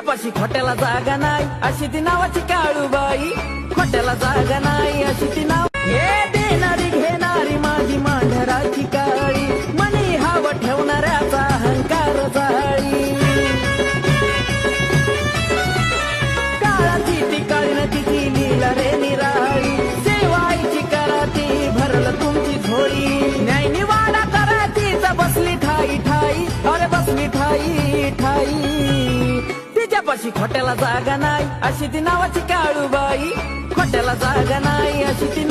तिच्यापाशी खोट्याला जागा नाही अशी ती नावाची काळूबाई. खोट्याला जागा नाही अशी ती नाव. हे देणारी घेणारी माझी मांढराची काळी, मनी हवं ठेवणाऱ्याचा अहंकार जाळी. काळाची ती काळी न तिची लीला रे निराळी. सेवाईची कराती भरल तुमची झोळी. न्याय निवाडा करातीच बसली ठाई ठाई. अरे बसली ठाई ठाई. तिच्यापाशी खोट्याला जागा नाही अशी ती नावाची काळूबाई. खोट्याला जागा नाही अशी ती